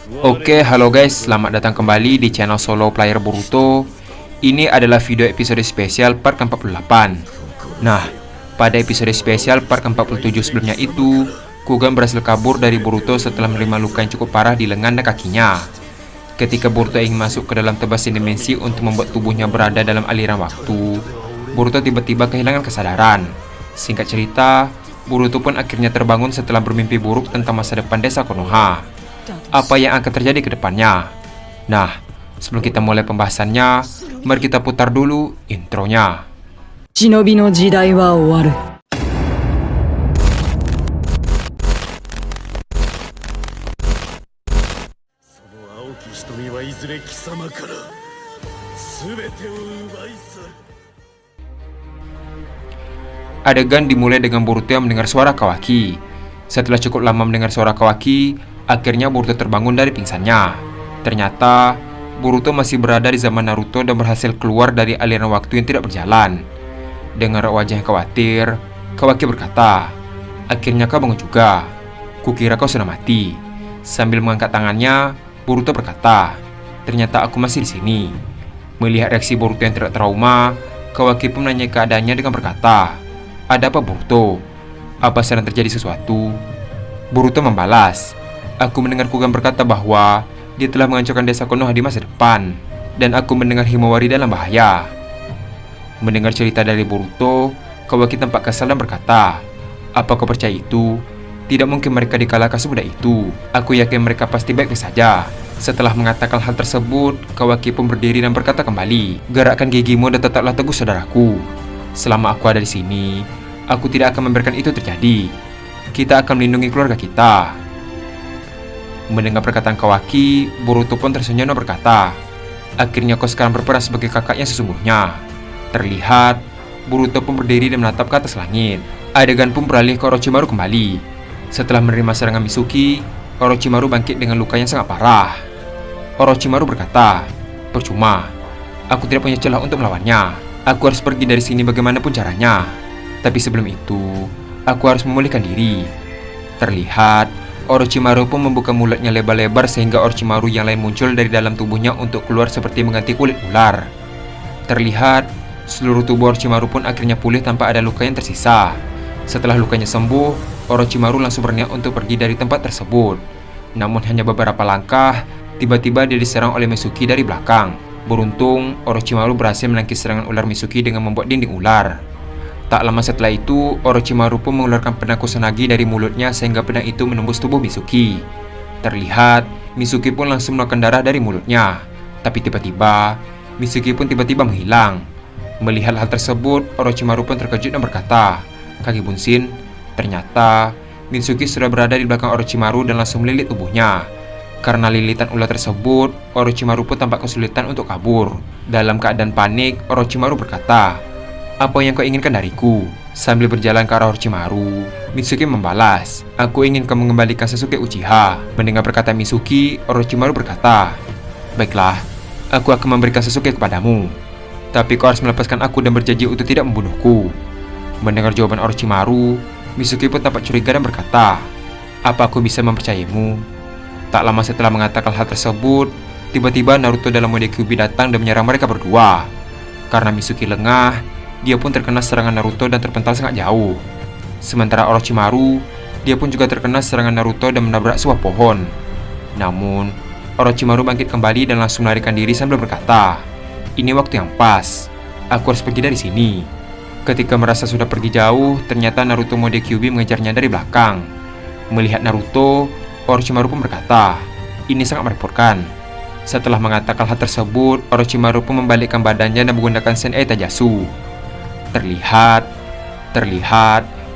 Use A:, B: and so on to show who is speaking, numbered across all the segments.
A: Oke, halo guys, selamat datang kembali di channel solo player Boruto. Ini adalah video episode spesial part ke-48. Nah, pada episode spesial part ke-47 sebelumnya itu, Kugan berhasil kabur dari Boruto setelah menerima luka yang cukup parah di lengan dan kakinya. Ketika Boruto ingin masuk ke dalam tebasan dimensi untuk membuat tubuhnya berada dalam aliran waktu, Boruto tiba-tiba kehilangan kesadaran. Singkat cerita, Boruto pun akhirnya terbangun setelah bermimpi buruk tentang masa depan desa Konoha. Apa yang akan terjadi ke depannya? Nah, sebelum kita mulai pembahasannya, mari kita putar dulu intronya.
B: Shinobi no jidai wa owaru.
A: Adegan dimulai dengan Boruto yang mendengar suara Kawaki. Setelah cukup lama mendengar suara Kawaki, akhirnya Boruto terbangun dari pingsannya. Ternyata, Boruto masih berada di zaman Naruto dan berhasil keluar dari aliran waktu yang tidak berjalan. Dengan wajah yang khawatir, Kawaki berkata, "Akhirnya kau bangun juga. Kukira kau sudah mati." Sambil mengangkat tangannya, Boruto berkata, "Ternyata aku masih di sini." Melihat reaksi Boruto yang tidak trauma, Kawaki pun menanya keadaannya dengan berkata, "Ada apa Boruto? Apa sedang terjadi sesuatu?" Boruto membalas, "Aku mendengar Kugan berkata bahwa dia telah menghancurkan desa Konoha di masa depan, dan aku mendengar Himawari dalam bahaya." Mendengar cerita dari Boruto, Kawaki tampak kesal dan berkata, "Apa kau percaya itu? Tidak mungkin mereka dikalahkan semudah itu. Aku yakin mereka pasti baik-baik saja." Setelah mengatakan hal tersebut, Kawaki pun berdiri dan berkata kembali, "Gerakkan gigimu dan tetaplah teguh saudaraku. Selama aku ada di sini, aku tidak akan membiarkan itu terjadi. Kita akan melindungi keluarga kita." Mendengar perkataan Kawaki, Boruto pun tersenyum dan berkata, "Akhirnya kau sekarang berperan sebagai kakaknya sesungguhnya." Terlihat, Boruto pun berdiri dan menatap ke atas langit. Adegan pun beralih ke Orochimaru kembali. Setelah menerima serangan Mitsuki, Orochimaru bangkit dengan luka yang sangat parah. Orochimaru berkata, "Percuma, aku tidak punya celah untuk melawannya. Aku harus pergi dari sini bagaimanapun caranya. Tapi sebelum itu, aku harus memulihkan diri." Terlihat, Orochimaru pun membuka mulutnya lebar-lebar sehingga Orochimaru yang lain muncul dari dalam tubuhnya untuk keluar seperti mengganti kulit ular. Terlihat, seluruh tubuh Orochimaru pun akhirnya pulih tanpa ada luka yang tersisa. Setelah lukanya sembuh, Orochimaru langsung berniat untuk pergi dari tempat tersebut. Namun hanya beberapa langkah, tiba-tiba dia diserang oleh Mitsuki dari belakang. Beruntung, Orochimaru berhasil menangkis serangan ular Mitsuki dengan membuat dinding ular. Tak lama setelah itu, Orochimaru pun mengeluarkan pedang Kusanagi dari mulutnya sehingga pedang itu menembus tubuh Mitsuki. Terlihat, Mitsuki pun langsung mengeluarkan darah dari mulutnya. Tapi tiba-tiba, Mitsuki pun tiba-tiba menghilang. Melihat hal tersebut, Orochimaru pun terkejut dan berkata, "Kaki Bunshin, ternyata Mitsuki sudah berada di belakang Orochimaru dan langsung melilit tubuhnya." Karena lilitan ular tersebut, Orochimaru pun tampak kesulitan untuk kabur. Dalam keadaan panik, Orochimaru berkata, "Apa yang kau inginkan dariku?" Sambil berjalan ke arah Orochimaru, Mitsuki membalas, "Aku ingin kau mengembalikan Sasuke Uchiha." Mendengar perkataan Mitsuki, Orochimaru berkata, "Baiklah, aku akan memberikan Sasuke kepadamu. Tapi kau harus melepaskan aku dan berjanji untuk tidak membunuhku." Mendengar jawaban Orochimaru, Mitsuki pun tampak curiga dan berkata, "Apa aku bisa mempercayaimu?" Tak lama setelah mengatakan hal tersebut, tiba-tiba Naruto dalam mode Kyuubi datang dan menyerang mereka berdua. Karena Mitsuki lengah, dia pun terkena serangan Naruto dan terpental sangat jauh. Sementara Orochimaru, dia pun juga terkena serangan Naruto dan menabrak sebuah pohon. Namun, Orochimaru bangkit kembali dan langsung melarikan diri sambil berkata, "Ini waktu yang pas. Aku harus pergi dari sini." Ketika merasa sudah pergi jauh, ternyata Naruto mode Kyuubi mengejarnya dari belakang. Melihat Naruto, Orochimaru pun berkata, "Ini sangat merepotkan." Setelah mengatakan hal tersebut, Orochimaru pun membalikkan badannya dan menggunakan Sen'ai Taijutsu. Terlihat,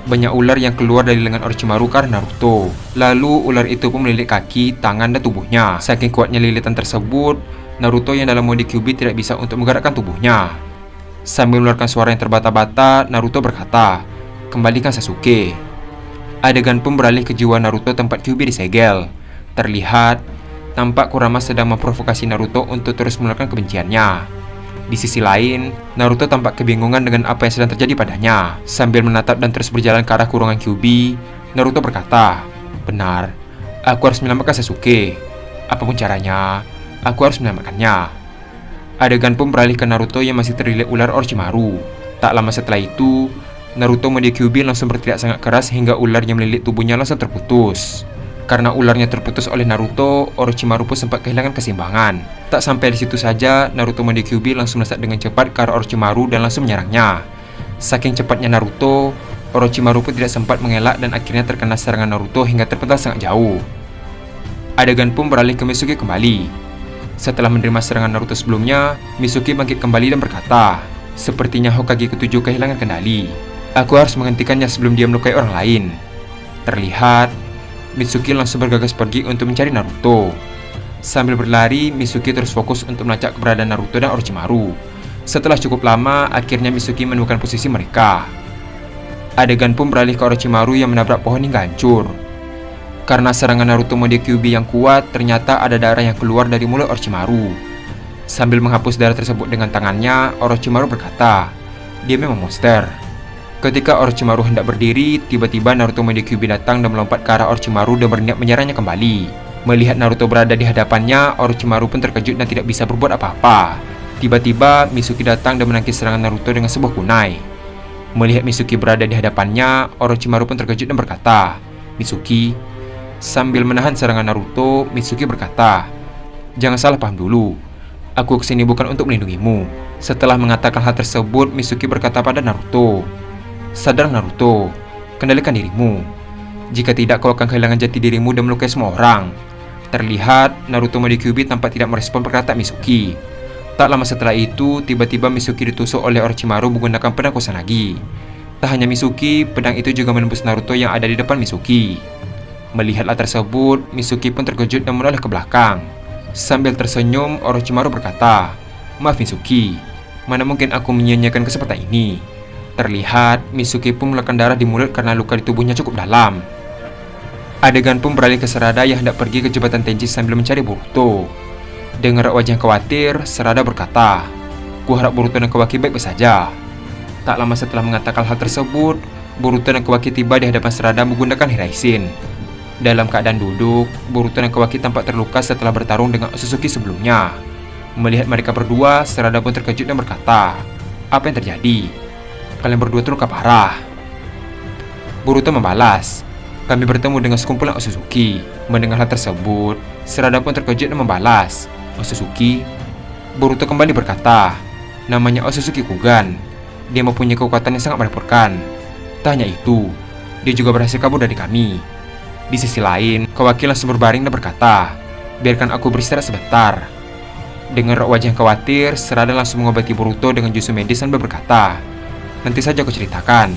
A: banyak ular yang keluar dari lengan Orochimaru ke arah Naruto. Lalu ular itu pun melilit kaki, tangan, dan tubuhnya. Saking kuatnya lilitan tersebut, Naruto yang dalam mode Kyuubi tidak bisa untuk menggerakkan tubuhnya. Sambil mengeluarkan suara yang terbata-bata, Naruto berkata, "Kembalikan Sasuke." Adegan pun beralih ke jiwa Naruto tempat Kyuubi disegel. Terlihat, tampak Kurama sedang memprovokasi Naruto untuk terus mengeluarkan kebenciannya. Di sisi lain, Naruto tampak kebingungan dengan apa yang sedang terjadi padanya. Sambil menatap dan terus berjalan ke arah kurungan Kyuubi, Naruto berkata, "Benar, aku harus menyelamatkan Sasuke. Apapun caranya, aku harus menyelamatkannya. Adegan pun beralih ke Naruto yang masih terlilit ular Orochimaru. Tak lama setelah itu, Naruto media Kyuubi langsung berteriak sangat keras hingga ular yang melilit tubuhnya langsung terputus. Karena ularnya terputus oleh Naruto, Orochimaru pun sempat kehilangan keseimbangan. Tak sampai di situ saja, Naruto media Kyuubi langsung melesat dengan cepat ke arah Orochimaru dan langsung menyerangnya. Saking cepatnya Naruto, Orochimaru pun tidak sempat mengelak dan akhirnya terkena serangan Naruto hingga terpental sangat jauh. Adegan pun beralih ke Mitsuki kembali. Setelah menerima serangan Naruto sebelumnya, Mitsuki bangkit kembali dan berkata, "Sepertinya Hokage ke-7 kehilangan kendali. Aku harus menghentikannya sebelum dia melukai orang lain." Terlihat, Mitsuki langsung bergegas pergi untuk mencari Naruto. Sambil berlari, Mitsuki terus fokus untuk melacak keberadaan Naruto dan Orochimaru. Setelah cukup lama, akhirnya Mitsuki menemukan posisi mereka. Adegan pun beralih ke Orochimaru yang menabrak pohon hingga hancur. Karena serangan Naruto mode Kyuubi yang kuat, ternyata ada darah yang keluar dari mulut Orochimaru. Sambil menghapus darah tersebut dengan tangannya, Orochimaru berkata, "Dia memang monster." Ketika Orochimaru hendak berdiri, tiba-tiba Naruto mode Kyuubi datang dan melompat ke arah Orochimaru dan berniat menyerangnya kembali. Melihat Naruto berada di hadapannya, Orochimaru pun terkejut dan tidak bisa berbuat apa-apa. Tiba-tiba, Mitsuki datang dan menangkis serangan Naruto dengan sebuah kunai. Melihat Mitsuki berada di hadapannya, Orochimaru pun terkejut dan berkata, "Mitsuki." Sambil menahan serangan Naruto, Mitsuki berkata, "Jangan salah paham dulu. Aku kesini bukan untuk melindungimu." Setelah mengatakan hal tersebut, Mitsuki berkata pada Naruto, "Sadar Naruto, kendalikan dirimu. Jika tidak, kau akan kehilangan jati dirimu dan melukai semua orang." Terlihat, Naruto mode Kyuubi tampak tidak merespon perkataan Mitsuki. Tak lama setelah itu, tiba-tiba Mitsuki ditusuk oleh Orochimaru menggunakan pedang Kusanagi. Tak hanya Mitsuki, pedang itu juga menembus Naruto yang ada di depan Mitsuki. Melihat hal tersebut, Mitsuki pun terkejut dan menoleh ke belakang. Sambil tersenyum, Orochimaru berkata, "Maaf Mitsuki, mana mungkin aku menyia-nyiakan kesempatan ini." Terlihat, Mitsuki pun mengeluarkan darah di mulut karena luka di tubuhnya cukup dalam. Adegan pun beralih ke Sarada yang hendak pergi ke jembatan Tenchi sambil mencari Boruto. Dengan wajah khawatir, Sarada berkata, "Kuharap Boruto dan Kawaki baik-baik saja." Tak lama setelah mengatakan hal tersebut, Boruto dan Kawaki tiba di hadapan Sarada menggunakan Hiraishin. Dalam keadaan duduk, Boruto dan Kawaki tampak terluka setelah bertarung dengan Otsutsuki sebelumnya. Melihat mereka berdua, Sarada pun terkejut dan berkata, "Apa yang terjadi? Kalian berdua terluka parah." Boruto membalas, "Kami bertemu dengan sekumpulan Otsutsuki." Mendengar hal tersebut, Sarada pun terkejut dan membalas, "Otsutsuki?" Boruto kembali berkata, "Namanya Otsutsuki Kugan. Dia mempunyai kekuatan yang sangat merepotkan. Tak hanya itu, dia juga berhasil kabur dari kami." Di sisi lain, Kawaki langsung berbaring dan berkata, "Biarkan aku beristirahat sebentar." Dengan wajah yang khawatir, Sarada langsung mengobati Boruto dengan jutsu medis sambil berkata, "Nanti saja aku ceritakan.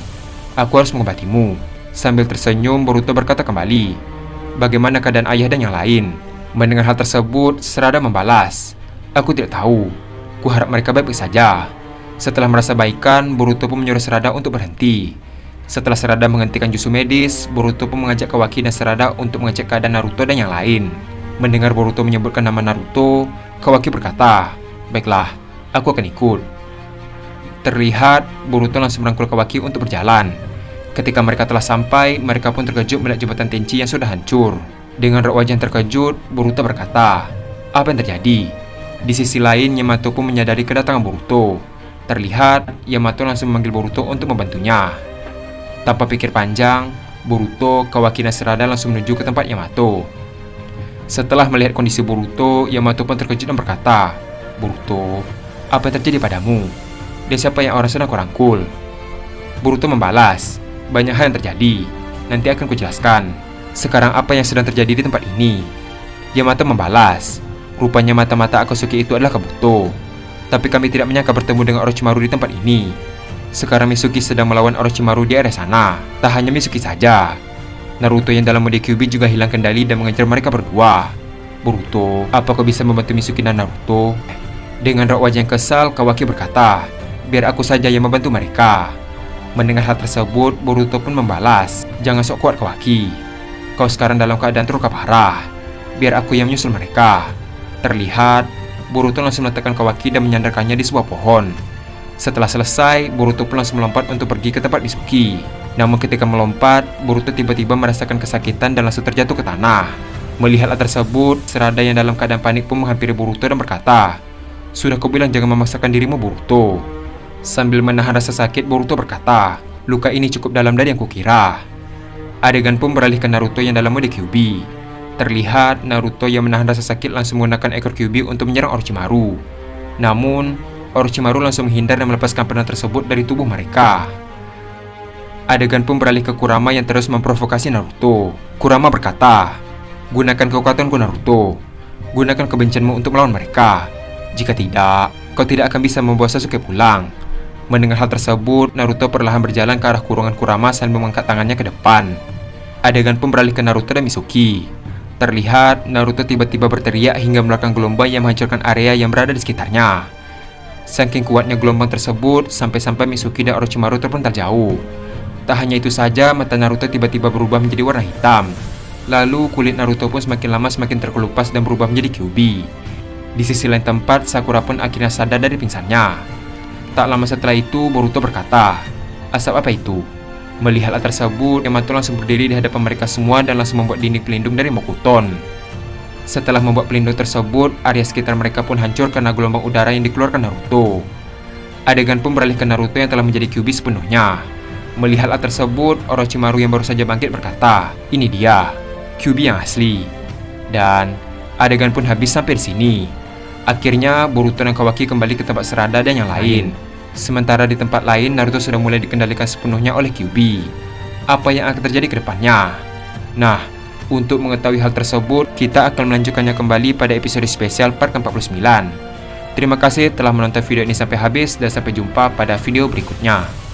A: Aku harus mengobatimu." Sambil tersenyum, Boruto berkata kembali, "Bagaimana keadaan ayah dan yang lain?" Mendengar hal tersebut, Sarada membalas, "Aku tidak tahu. Kuharap mereka baik-baik saja." Setelah merasa baikan, Boruto pun menyuruh Sarada untuk berhenti. Setelah Sarada menghentikan jutsu medis, Boruto pun mengajak Kawaki dan Sarada untuk mengecek keadaan Naruto dan yang lain. Mendengar Boruto menyebutkan nama Naruto, Kawaki berkata, "Baiklah, aku akan ikut." Terlihat, Boruto langsung merangkul Kawaki untuk berjalan. Ketika mereka telah sampai, mereka pun terkejut melihat jembatan Tenchi yang sudah hancur. Dengan wajah yang terkejut, Boruto berkata, "Apa yang terjadi?" Di sisi lain, Yamato pun menyadari kedatangan Boruto. Terlihat, Yamato langsung memanggil Boruto untuk membantunya. Tanpa pikir panjang, Boruto, Kawaki, dan Sarada langsung menuju ke tempat Yamato. Setelah melihat kondisi Boruto, Yamato pun terkejut dan berkata, "Boruto, apa yang terjadi padamu? Dia siapa yang orang sedang kau rangkul?" Boruto membalas, "Banyak hal yang terjadi. Nanti akan kujelaskan. Sekarang apa yang sedang terjadi di tempat ini?" Yamato membalas, "Rupanya mata-mata Akatsuki itu adalah Kabuto. Tapi kami tidak menyangka bertemu dengan Orochimaru di tempat ini. Sekarang Mitsuki sedang melawan Orochimaru di area sana. Tak hanya Mitsuki saja. Naruto yang dalam mode Kyuubi juga hilang kendali dan mengejar mereka berdua. Boruto, apa kau bisa membantu Mitsuki dan Naruto?" Dengan wajah yang kesal, Kawaki berkata, "Biar aku saja yang membantu mereka." Mendengar hal tersebut, Boruto pun membalas, "Jangan sok kuat Kawaki. Kau sekarang dalam keadaan terluka parah. Biar aku yang menyusul mereka." Terlihat, Boruto langsung meletakkan Kawaki dan menyandarkannya di sebuah pohon. Setelah selesai, Boruto pun langsung melompat untuk pergi ke tempat Mitsuki. Namun ketika melompat, Boruto tiba-tiba merasakan kesakitan dan langsung terjatuh ke tanah. Melihat hal tersebut, Sarada yang dalam keadaan panik pun menghampiri Boruto dan berkata, "Sudah kau bilang jangan memaksakan dirimu, Boruto." Sambil menahan rasa sakit, Boruto berkata, "Luka ini cukup dalam dari yang kukira." Adegan pun beralih ke Naruto yang dalam mode Kyuubi. Terlihat Naruto yang menahan rasa sakit langsung menggunakan ekor Kyuubi untuk menyerang Orochimaru. Namun, Orochimaru langsung menghindar dan melepaskan pedang tersebut dari tubuh mereka. Adegan pun beralih ke Kurama yang terus memprovokasi Naruto. Kurama berkata, "Gunakan kekuatanku, Naruto. Gunakan kebencianmu untuk melawan mereka. Jika tidak, kau tidak akan bisa membawa Sasuke pulang." Mendengar hal tersebut, Naruto perlahan berjalan ke arah kurungan Kurama sambil mengangkat tangannya ke depan. Adegan pun beralih ke Naruto dan Mitsuki. Terlihat Naruto tiba-tiba berteriak hingga mengeluarkan gelombang yang menghancurkan area yang berada di sekitarnya. Saking kuatnya gelombang tersebut, sampai-sampai Mitsuki dan Orochimaru terpental jauh. Tak hanya itu saja, mata Naruto tiba-tiba berubah menjadi warna hitam. Lalu kulit Naruto pun semakin lama semakin terkelupas dan berubah menjadi Kyuubi. Di sisi lain tempat, Sakura pun akhirnya sadar dari pingsannya. Tak lama setelah itu, Boruto berkata, "Asap apa itu?" Melihat hal tersebut, Yamato langsung berdiri di hadapan mereka semua dan langsung membuat dinding pelindung dari Mokuton. Setelah membuat pelindung tersebut, area sekitar mereka pun hancur karena gelombang udara yang dikeluarkan Naruto. Adegan pun beralih ke Naruto yang telah menjadi Kyuubi sepenuhnya. Melihat hal tersebut, Orochimaru yang baru saja bangkit berkata, "Ini dia, Kyuubi yang asli." Dan adegan pun habis sampai di sini. Akhirnya Boruto dan Kawaki kembali ke tempat Sarada dan yang lain. Sementara di tempat lain, Naruto sudah mulai dikendalikan sepenuhnya oleh Kyuubi. Apa yang akan terjadi ke depannya? Nah, untuk mengetahui hal tersebut, kita akan melanjutkannya kembali pada episode spesial part ke-49. Terima kasih telah menonton video ini sampai habis dan sampai jumpa pada video berikutnya.